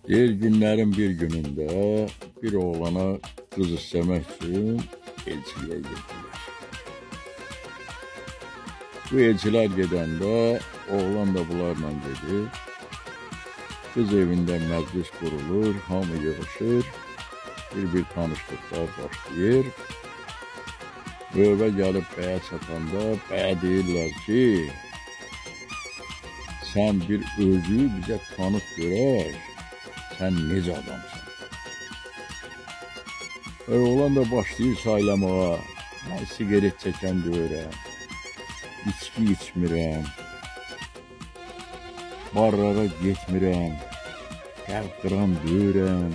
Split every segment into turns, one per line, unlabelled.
Deyir günlerin bir gününde bir oğlana kız istemek için elçiliğe gittiler. Bu elçiler gedəndə oğlan da bunlarla gedir. Kız evinde meclis kurulur, hamı yığışır, bir tanışlıklar başlayır. Növbə gəlib bəyə çatanda bəyə deyirlər ki, sen bir özü bize tanıt görək, sen necə adamsan. Oğlan da başlayır saylamaya, ben sigaret çəkən deyirəm, içki içmirəm, barlara getmirəm, qəl qıran deyirəm,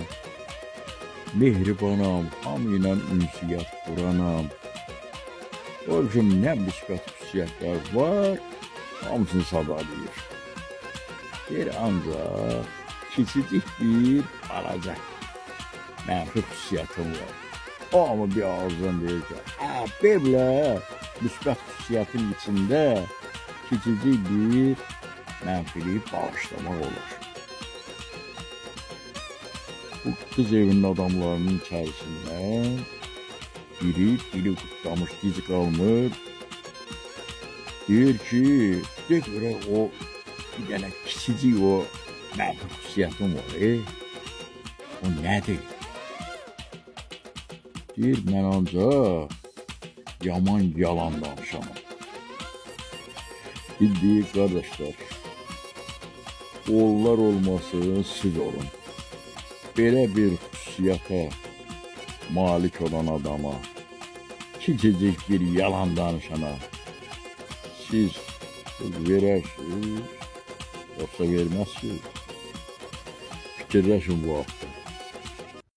mehribanam, hamı ilə ünsiyyət quranam. O üçün nə müsbət xüsusiyyətlər var, hamısını sadalayır. Bir ancaq kiçicik bir balaca mənfi xüsusiyyətim var. O ama bir ağızdan deyir ki, belə müsbət xüsusiyyətin içində kiçicik bir mənfiliyi bağışlamaq olur. Bu kız evinin adamlarının içərisindən biri dili qutlamış, dizi qalmır. Deyir ki, de görək o bir dənə kiçicik o mənfi xüsusiyyətim var. O nədir? Deyir, mən ancaq yaman yalan danışamam. Bildiği kardeşler, oğullar olmasın siz olun. Belə bir xüsusiyyətə malik olan adama, küçücük bir yalan danışana siz verərsiniz, yoksa vermezsiniz. Fikirləşin bu haqda.